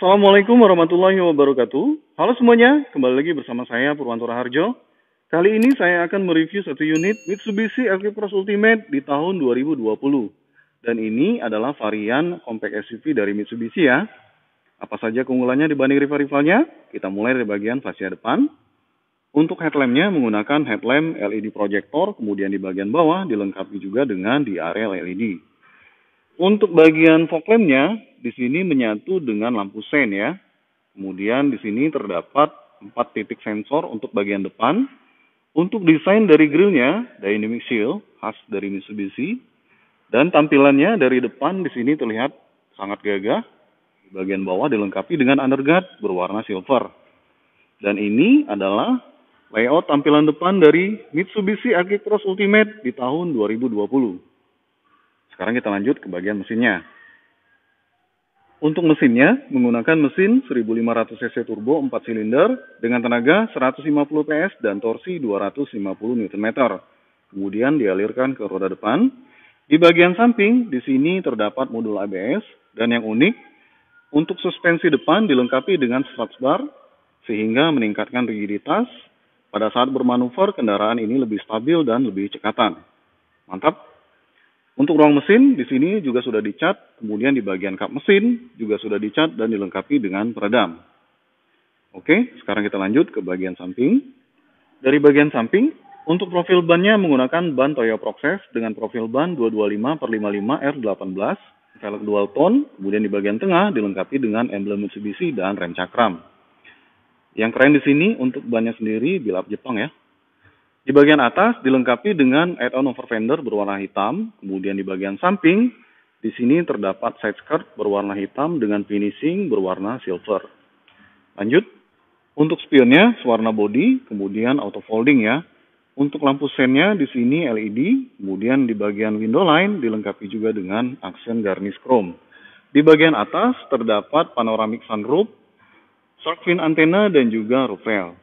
Assalamualaikum warahmatullahi wabarakatuh. Halo semuanya, kembali lagi bersama saya Purwanto Raharjo. Kali ini saya akan mereview satu unit Mitsubishi Electric Ultimate di tahun 2020. Dan ini adalah varian compact SUV dari Mitsubishi ya. Apa saja keunggulannya dibanding rival-rivalnya? Kita mulai dari bagian fascia depan. Untuk headlampnya menggunakan headlamp LED projector, kemudian di bagian bawah dilengkapi juga dengan diare LED. Untuk bagian fog lampnya, di sini menyatu dengan lampu sein ya. Kemudian di sini terdapat 4 titik sensor untuk bagian depan. Untuk desain dari grillnya, dynamic shield khas dari Mitsubishi. Dan tampilannya dari depan di sini terlihat sangat gagah. Di bagian bawah dilengkapi dengan underguard berwarna silver. Dan ini adalah layout tampilan depan dari Mitsubishi Electric Ultimate di tahun 2020. Sekarang kita lanjut ke bagian mesinnya. Untuk mesinnya menggunakan mesin 1500 cc turbo 4 silinder dengan tenaga 150 PS dan torsi 250 Nm. Kemudian dialirkan ke roda depan. Di bagian samping di sini terdapat modul ABS dan yang unik untuk suspensi depan dilengkapi dengan strut bar sehingga meningkatkan rigiditas. Pada saat bermanuver kendaraan ini lebih stabil dan lebih cekatan. Mantap. Untuk ruang mesin di sini juga sudah dicat, kemudian di bagian kap mesin juga sudah dicat dan dilengkapi dengan peredam. Oke, sekarang kita lanjut ke bagian samping. Dari bagian samping, untuk profil bannya menggunakan ban Toyo Proxes dengan profil ban 225/55 R18, velg dual tone, kemudian di bagian tengah dilengkapi dengan emblem Mitsubishi dan rem cakram. Yang keren di sini untuk bannya sendiri bilap Jepang ya. Di bagian atas dilengkapi dengan add-on over fender berwarna hitam, kemudian di bagian samping di sini terdapat side skirt berwarna hitam dengan finishing berwarna silver. Lanjut, untuk spionnya warna body, kemudian auto folding ya. Untuk lampu seinnya di sini LED, kemudian di bagian window line dilengkapi juga dengan aksen garnish chrome. Di bagian atas terdapat panoramic sunroof, shark fin antena dan juga roof rail.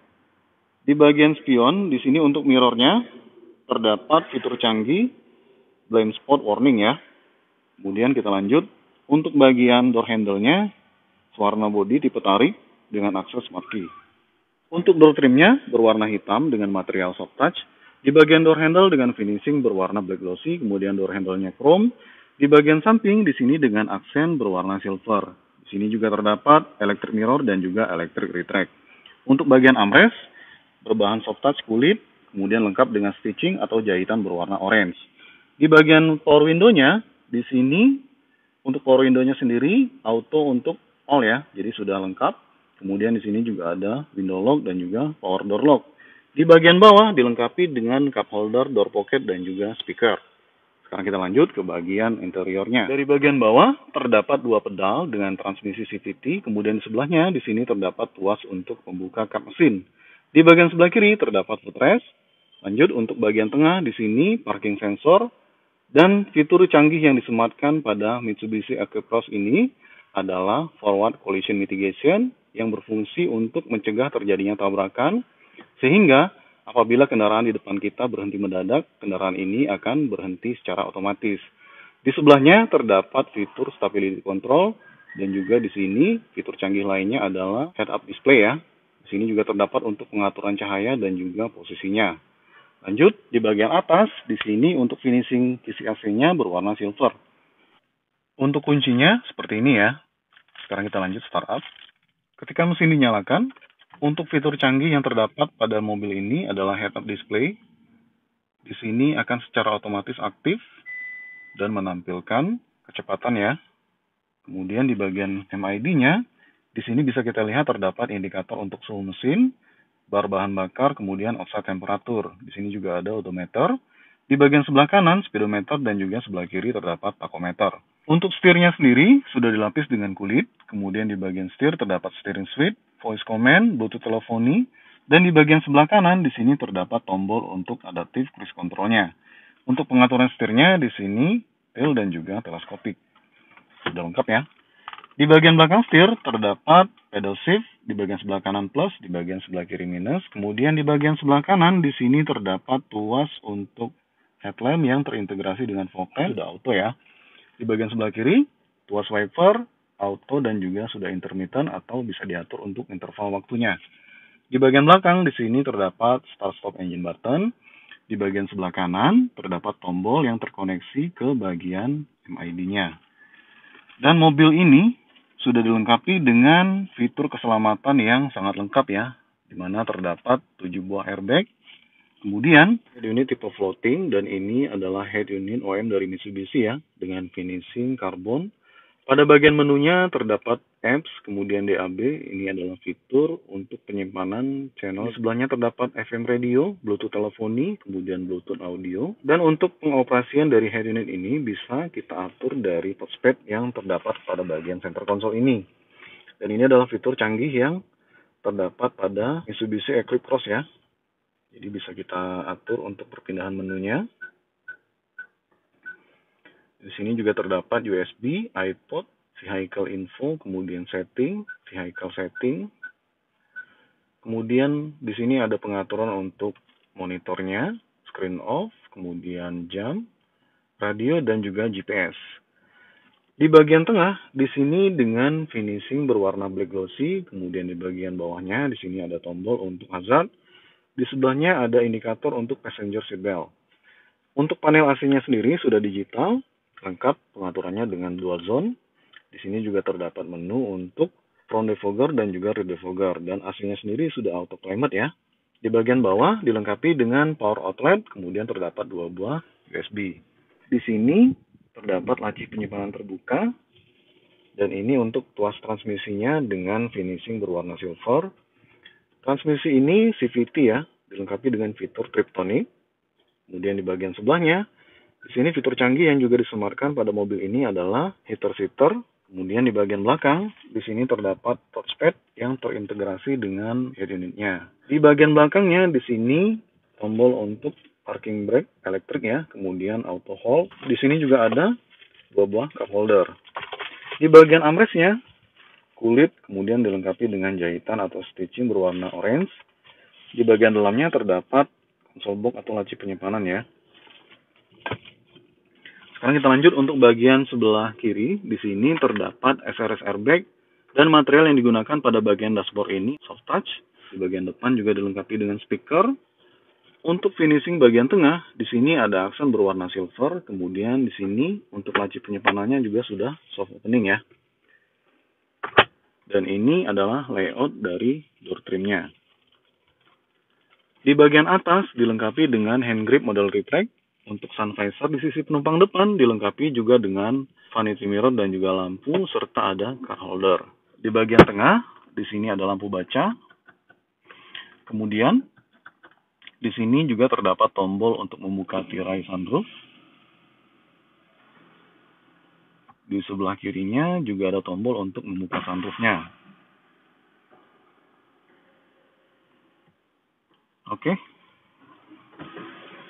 Di bagian spion, di sini untuk mirrornya terdapat fitur canggih blind spot warning ya. Kemudian kita lanjut, untuk bagian door handle-nya warna body tipe tarik dengan akses smart key. Untuk door trimnya berwarna hitam dengan material soft touch. Di bagian door handle dengan finishing berwarna black glossy, kemudian door handle-nya chrome. Di bagian samping di sini dengan aksen berwarna silver. Di sini juga terdapat electric mirror dan juga electric retract. Untuk bagian armrest berbahan soft touch kulit, kemudian lengkap dengan stitching atau jahitan berwarna orange. Di bagian power window-nya, di sini untuk power window-nya sendiri auto untuk all ya, jadi sudah lengkap. Kemudian di sini juga ada window lock dan juga power door lock. Di bagian bawah dilengkapi dengan cup holder, door pocket dan juga speaker. Sekarang kita lanjut ke bagian interiornya. Dari bagian bawah terdapat 2 pedal dengan transmisi CVT, kemudian di sebelahnya di sini terdapat tuas untuk membuka kap mesin. Di bagian sebelah kiri terdapat footrest. Lanjut untuk bagian tengah di sini parking sensor dan fitur canggih yang disematkan pada Mitsubishi Electric ini adalah forward collision mitigation yang berfungsi untuk mencegah terjadinya tabrakan sehingga apabila kendaraan di depan kita berhenti mendadak, kendaraan ini akan berhenti secara otomatis. Di sebelahnya terdapat fitur stability control dan juga di sini fitur canggih lainnya adalah head-up display ya. Di sini juga terdapat untuk pengaturan cahaya dan juga posisinya. Lanjut, di bagian atas, di sini untuk finishing kisi AC-nya berwarna silver. Untuk kuncinya seperti ini ya. Sekarang kita lanjut startup. Ketika mesin dinyalakan, untuk fitur canggih yang terdapat pada mobil ini adalah head-up display. Di sini akan secara otomatis aktif dan menampilkan kecepatan ya. Kemudian di bagian MID-nya, di sini bisa kita lihat terdapat indikator untuk suhu mesin, bar bahan bakar, kemudian offset temperatur. Di sini juga ada odometer. Di bagian sebelah kanan, speedometer, dan juga sebelah kiri terdapat tachometer. Untuk setirnya sendiri, sudah dilapis dengan kulit. Kemudian di bagian setir terdapat steering switch, voice command, Bluetooth teleponi, dan di bagian sebelah kanan, di sini terdapat tombol untuk adaptive cruise control-nya. Untuk pengaturan setirnya, di sini tail dan juga teleskopik. Sudah lengkap ya. Di bagian belakang setir terdapat pedal shift, di bagian sebelah kanan plus, di bagian sebelah kiri minus. Kemudian di bagian sebelah kanan di sini terdapat tuas untuk headlamp yang terintegrasi dengan fog lamp, sudah auto ya. Di bagian sebelah kiri, tuas wiper, auto dan juga sudah intermittent atau bisa diatur untuk interval waktunya. Di bagian belakang di sini terdapat start stop engine button. Di bagian sebelah kanan terdapat tombol yang terkoneksi ke bagian MID-nya. Dan mobil ini sudah dilengkapi dengan fitur keselamatan yang sangat lengkap ya, di mana terdapat 7 buah airbag. Kemudian head unit tipe floating, dan ini adalah head unit OEM dari Mitsubishi ya, dengan finishing karbon. Pada bagian menunya terdapat apps, kemudian DAB, ini adalah fitur untuk penyimpanan channel. Sebelahnya terdapat FM radio, Bluetooth teleponi, kemudian Bluetooth audio. Dan untuk pengoperasian dari head unit ini bisa kita atur dari touchpad yang terdapat pada bagian center console ini. Dan ini adalah fitur canggih yang terdapat pada Mitsubishi Eclipse Cross ya. Jadi bisa kita atur untuk perpindahan menunya. Di sini juga terdapat USB, iPod, vehicle info, kemudian setting, vehicle setting. Kemudian di sini ada pengaturan untuk monitornya, screen off, kemudian jam, radio, dan juga GPS. Di bagian tengah, di sini dengan finishing berwarna black glossy, kemudian di bagian bawahnya di sini ada tombol untuk hazard. Di sebelahnya ada indikator untuk passenger seat belt. Untuk panel AC-nya sendiri sudah digital, lengkap pengaturannya dengan dual zone. Di sini juga terdapat menu untuk front defogger dan juga rear defogger, dan AC-nya sendiri sudah auto climate ya. Di bagian bawah dilengkapi dengan power outlet, kemudian terdapat 2 buah USB. Di sini terdapat laci penyimpanan terbuka, dan ini untuk tuas transmisinya dengan finishing berwarna silver. Transmisi ini CVT ya, dilengkapi dengan fitur Triptonic. Kemudian di bagian sebelahnya, di sini fitur canggih yang juga disematkan pada mobil ini adalah heater seater. Kemudian di bagian belakang, di sini terdapat touchpad yang terintegrasi dengan head unitnya. Di bagian belakangnya, di sini tombol untuk parking brake elektrik ya, kemudian auto hold. Di sini juga ada 2 buah cup holder. Di bagian armrestnya, kulit kemudian dilengkapi dengan jahitan atau stitching berwarna orange. Di bagian dalamnya terdapat konsol box atau laci penyimpanan ya. Sekarang kita lanjut untuk bagian sebelah kiri. Di sini terdapat SRS airbag dan material yang digunakan pada bagian dashboard ini soft touch. Di bagian depan juga dilengkapi dengan speaker. Untuk finishing bagian tengah, di sini ada aksen berwarna silver. Kemudian di sini untuk laci penyimpanannya juga sudah soft opening ya. Dan ini adalah layout dari door trimnya. Di bagian atas dilengkapi dengan hand grip model retract. Untuk sun visor di sisi penumpang depan dilengkapi juga dengan vanity mirror dan juga lampu serta ada card holder. Di bagian tengah di sini ada lampu baca. Kemudian di sini juga terdapat tombol untuk membuka tirai sunroof. Di sebelah kirinya juga ada tombol untuk membuka sunroofnya. Oke.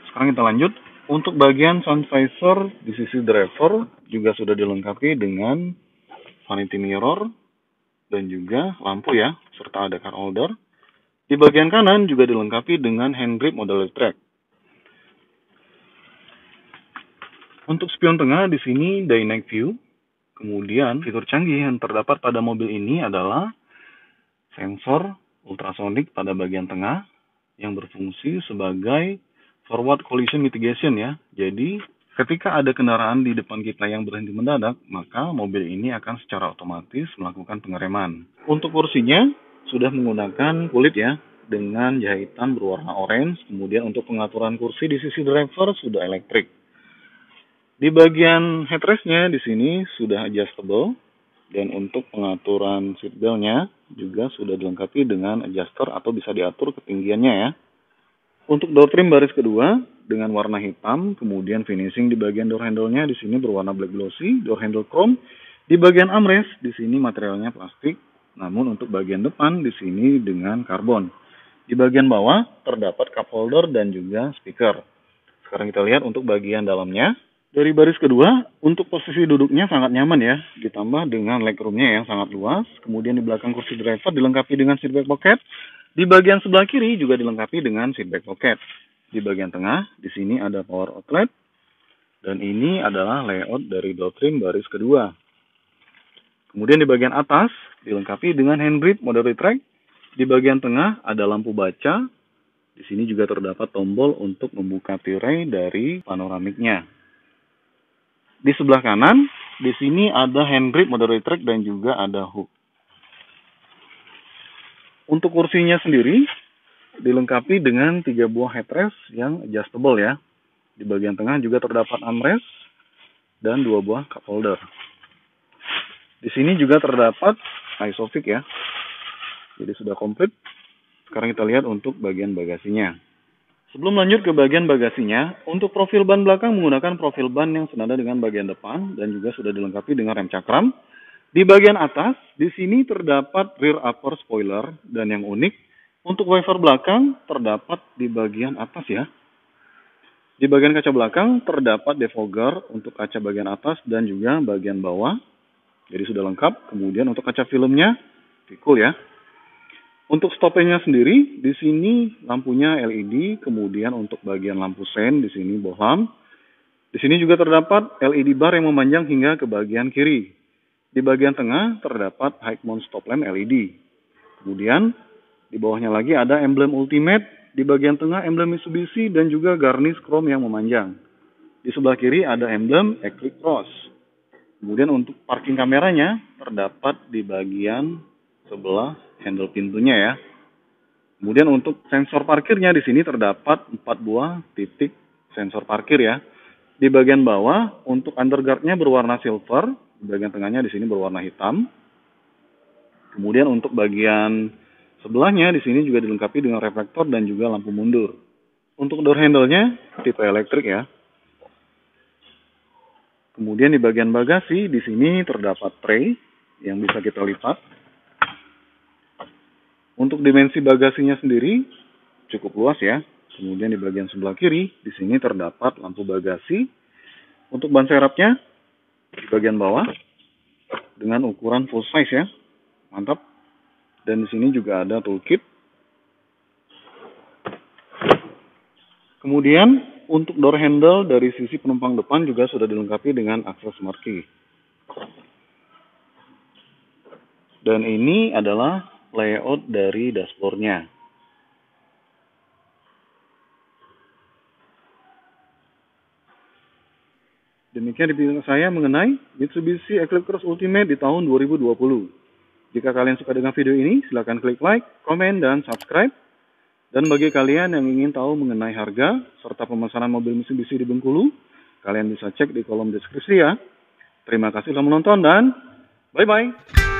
Sekarang kita lanjut. Untuk bagian sun visor di sisi driver juga sudah dilengkapi dengan vanity mirror dan juga lampu ya, serta ada card holder. Di bagian kanan juga dilengkapi dengan hand grip model retract. Untuk spion tengah di sini dynamic view. Kemudian fitur canggih yang terdapat pada mobil ini adalah sensor ultrasonic pada bagian tengah yang berfungsi sebagai forward collision mitigation ya. Jadi ketika ada kendaraan di depan kita yang berhenti mendadak, maka mobil ini akan secara otomatis melakukan pengereman. Untuk kursinya sudah menggunakan kulit ya, dengan jahitan berwarna orange. Kemudian untuk pengaturan kursi di sisi driver sudah elektrik. Di bagian headrestnya di sini sudah adjustable. Dan untuk pengaturan seatbeltnya juga sudah dilengkapi dengan adjuster atau bisa diatur ketinggiannya ya. Untuk door trim baris kedua dengan warna hitam, kemudian finishing di bagian door handle-nya di sini berwarna black glossy, door handle chrome. Di bagian armrest di sini materialnya plastik, namun untuk bagian depan di sini dengan karbon. Di bagian bawah terdapat cup holder dan juga speaker. Sekarang kita lihat untuk bagian dalamnya. Dari baris kedua, untuk posisi duduknya sangat nyaman ya, ditambah dengan legroomnya yang sangat luas. Kemudian di belakang kursi driver dilengkapi dengan seatback pocket. Di bagian sebelah kiri juga dilengkapi dengan seatback pocket. Di bagian tengah, di sini ada power outlet. Dan ini adalah layout dari door trim baris kedua. Kemudian di bagian atas dilengkapi dengan handbrake mode retract. Di bagian tengah ada lampu baca. Di sini juga terdapat tombol untuk membuka tirai dari panoramiknya. Di sebelah kanan, di sini ada handbrake mode retract dan juga ada hook. Untuk kursinya sendiri dilengkapi dengan 3 buah headrest yang adjustable ya. Di bagian tengah juga terdapat armrest dan 2 buah cup holder. Di sini juga terdapat isofix ya. Jadi sudah komplit. Sekarang kita lihat untuk bagian bagasinya. Sebelum lanjut ke bagian bagasinya, untuk profil ban belakang menggunakan profil ban yang senada dengan bagian depan dan juga sudah dilengkapi dengan rem cakram. Di bagian atas, di sini terdapat rear upper spoiler dan yang unik, untuk wiper belakang terdapat di bagian atas ya. Di bagian kaca belakang terdapat defogger untuk kaca bagian atas dan juga bagian bawah. Jadi sudah lengkap. Kemudian untuk kaca filmnya, pikul ya. Untuk stopenya sendiri, di sini lampunya LED, kemudian untuk bagian lampu sen di sini bohlam. Di sini juga terdapat LED bar yang memanjang hingga ke bagian kiri. Di bagian tengah terdapat high mount stop lamp LED. Kemudian di bawahnya lagi ada emblem Ultimate, di bagian tengah emblem Mitsubishi dan juga garnish chrome yang memanjang. Di sebelah kiri ada emblem Eclipse Cross. Kemudian untuk parking kameranya terdapat di bagian sebelah handle pintunya ya. Kemudian untuk sensor parkirnya di sini terdapat 4 buah titik sensor parkir ya. Di bagian bawah untuk underguardnya berwarna silver, di bagian tengahnya di sini berwarna hitam. Kemudian untuk bagian sebelahnya di sini juga dilengkapi dengan reflektor dan juga lampu mundur. Untuk door handle-nya tipe elektrik ya. Kemudian di bagian bagasi di sini terdapat tray yang bisa kita lipat. Untuk dimensi bagasinya sendiri cukup luas ya. Kemudian di bagian sebelah kiri di sini terdapat lampu bagasi. Untuk ban serapnya di bagian bawah dengan ukuran full size ya. Mantap. Dan di sini juga ada toolkit. Kemudian untuk door handle dari sisi penumpang depan juga sudah dilengkapi dengan akses smart key. Dan ini adalah layout dari dashboardnya. Demikian review saya mengenai Mitsubishi Eclipse Cross Ultimate di tahun 2020. Jika kalian suka dengan video ini, silakan klik like, komen, dan subscribe. Dan bagi kalian yang ingin tahu mengenai harga serta pemesanan mobil Mitsubishi di Bengkulu, kalian bisa cek di kolom deskripsi ya. Terima kasih telah menonton dan bye-bye.